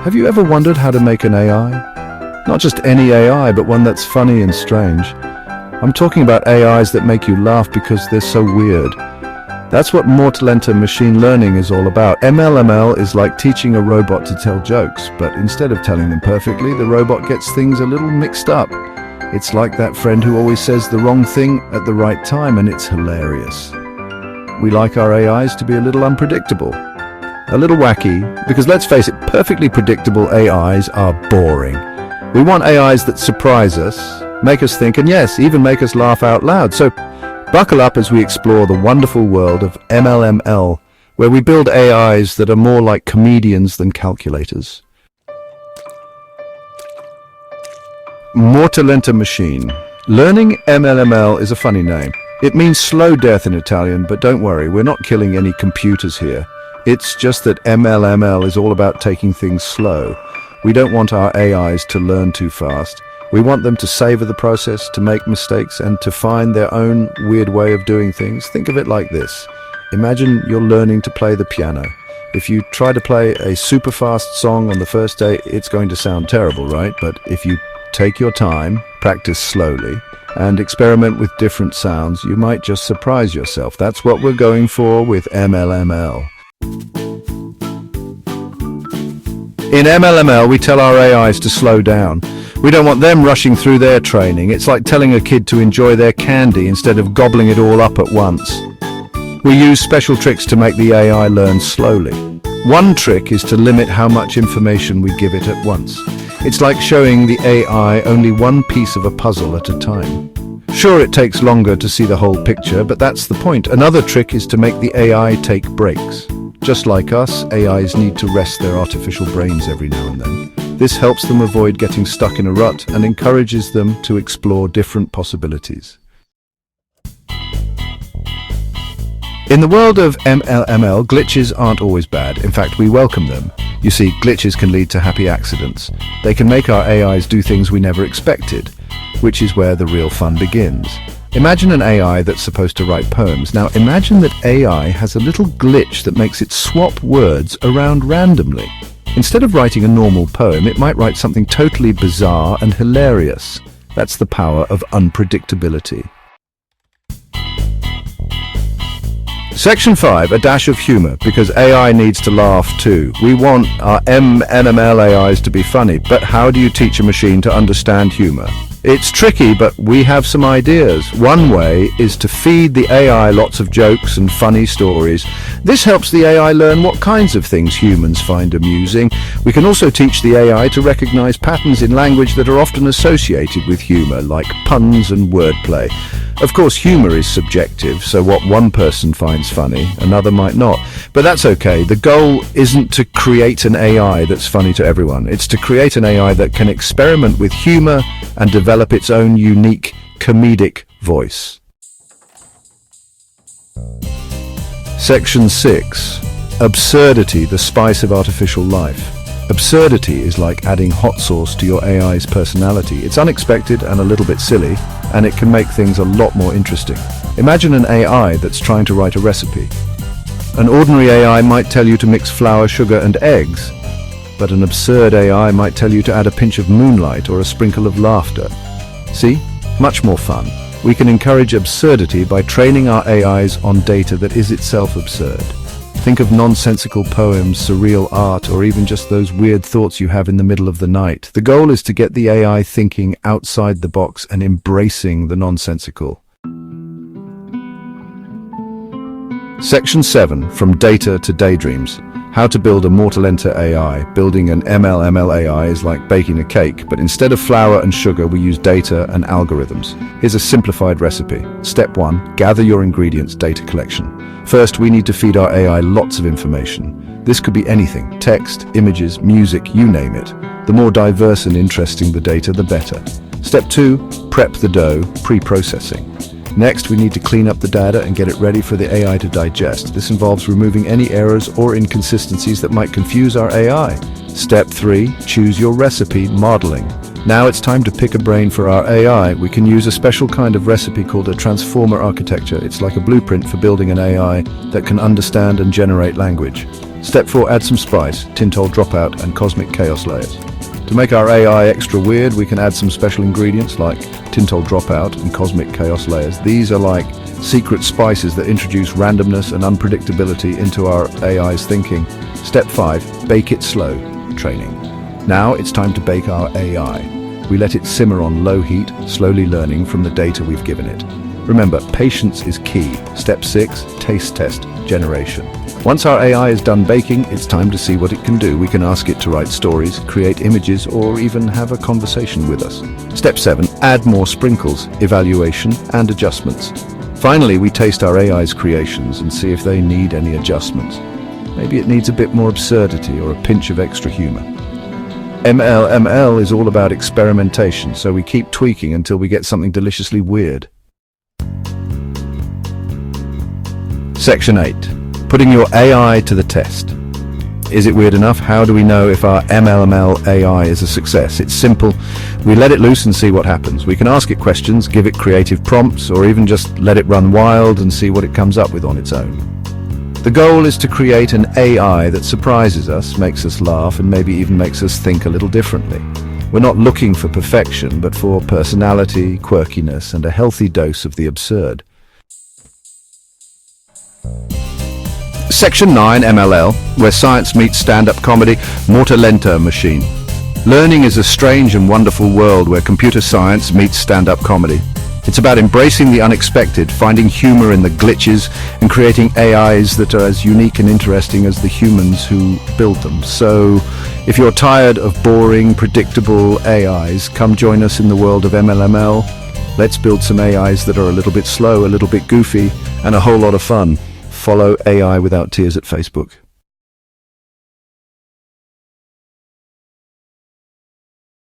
Have you ever wondered how to make an AI? Not just any AI, but one that's funny and strange. I'm talking about AIs that make you laugh because they're so weird. That's what Morte Lenta Machine Learning is all about. MLML is like teaching a robot to tell jokes, but instead of telling them perfectly, the robot gets things a little mixed up. It's like that friend who always says the wrong thing at the right time, and it's hilarious. We like our AIs to be a little unpredictable, a little wacky, because let's face it, perfectly predictable AIs are boring. We want AIs that surprise us, make us think, and yes, even make us laugh out loud. So buckle up as we explore the wonderful world of MLML, where we build AIs that are more like comedians than calculators. Morte Lenta Machine. Learning MLML is a funny name. It means slow death in Italian, but don't worry, we're not killing any computers here. It's just that MLML is all about taking things slow. We don't want our AIs to learn too fast. We want them to savor the process, to make mistakes, and to find their own weird way of doing things. Think of it like this. Imagine you're learning to play the piano. If you try to play a super fast song on the first day, it's going to sound terrible, right? But if you take your time, practice slowly, and experiment with different sounds, you might just surprise yourself. That's what we're going for with MLML. In MLML, we tell our AIs to slow down. We don't want them rushing through their training. It's like telling a kid to enjoy their candy instead of gobbling it all up at once. We use special tricks to make the AI learn slowly. One trick is to limit how much information we give it at once. It's like showing the AI only one piece of a puzzle at a time. Sure, it takes longer to see the whole picture, but that's the point. Another trick is to make the AI take breaks. Just like us, AIs need to rest their artificial brains every now and then. This helps them avoid getting stuck in a rut and encourages them to explore different possibilities. In the world of MLML, glitches aren't always bad. In fact, we welcome them. You see, glitches can lead to happy accidents. They can make our AIs do things we never expected, which is where the real fun begins. Imagine an AI that's supposed to write poems. Now imagine that AI has a little glitch that makes it swap words around randomly. Instead of writing a normal poem, it might write something totally bizarre and hilarious. That's the power of unpredictability. Section 5, a dash of humor, because AI needs to laugh too. We want our MLML AIs to be funny, but how do you teach a machine to understand humor? It's tricky, but we have some ideas. One way is to feed the AI lots of jokes and funny stories. This helps the AI learn what kinds of things humans find amusing. We can also teach the AI to recognize patterns in language that are often associated with humor, like puns and wordplay. Of course, humor is subjective, so what one person finds funny, another might not. But that's okay. The goal isn't to create an AI that's funny to everyone. It's to create an AI that can experiment with humor and develop its own unique comedic voice. Section 6. Absurdity, the spice of artificial life. Absurdity is like adding hot sauce to your AI's personality. It's unexpected and a little bit silly, and it can make things a lot more interesting. Imagine an AI that's trying to write a recipe. An ordinary AI might tell you to mix flour, sugar, and eggs, but an absurd AI might tell you to add a pinch of moonlight or a sprinkle of laughter. See? Much more fun. We can encourage absurdity by training our AIs on data that is itself absurd. Think of nonsensical poems, surreal art, or even just those weird thoughts you have in the middle of the night. The goal is to get the AI thinking outside the box and embracing the nonsensical. Section 7, from data to daydreams. How to build a Morte Lenta AI. Building an MLML AI is like baking a cake, but instead of flour and sugar, we use data and algorithms. Here's a simplified recipe. Step 1, gather your ingredients, data collection. First, we need to feed our AI lots of information. This could be anything, text, images, music, you name it. The more diverse and interesting the data, the better. Step 2, prep the dough, pre-processing. Next, we need to clean up the data and get it ready for the AI to digest. This involves removing any errors or inconsistencies that might confuse our AI. Step 3, choose your recipe, modeling. Now it's time to pick a brain for our AI. We can use a special kind of recipe called a transformer architecture. It's like a blueprint for building an AI that can understand and generate language. Step 4, add some spice, Tintol Dropout and cosmic chaos layers. To make our AI extra weird, we can add some special ingredients like Tintol Dropout and cosmic chaos layers. These are like secret spices that introduce randomness and unpredictability into our AI's thinking. Step 5, bake it slow, training. Now it's time to bake our AI. We let it simmer on low heat, slowly learning from the data we've given it. Remember, patience is key. Step 6, taste test, generation. Once our AI is done baking, it's time to see what it can do. We can ask it to write stories, create images, or even have a conversation with us. Step 7, add more sprinkles, evaluation, and adjustments. Finally, we taste our AI's creations and see if they need any adjustments. Maybe it needs a bit more absurdity or a pinch of extra humor. MLML is all about experimentation, so we keep tweaking until we get something deliciously weird. Section 8. Putting your AI to the test. Is it weird enough? How do we know if our MLML AI is a success? It's simple. We let it loose and see what happens. We can ask it questions, give it creative prompts, or even just let it run wild and see what it comes up with on its own. The goal is to create an AI that surprises us, makes us laugh, and maybe even makes us think a little differently. We're not looking for perfection, but for personality, quirkiness, and a healthy dose of the absurd. Section 9, MLL, where science meets stand-up comedy, Morte Lenta Machine. Learning is a strange and wonderful world where computer science meets stand-up comedy. It's about embracing the unexpected, finding humor in the glitches, and creating AIs that are as unique and interesting as the humans who build them. So, if you're tired of boring, predictable AIs, come join us in the world of MLML. Let's build some AIs that are a little bit slow, a little bit goofy, and a whole lot of fun. Follow AI Without Tears at Facebook.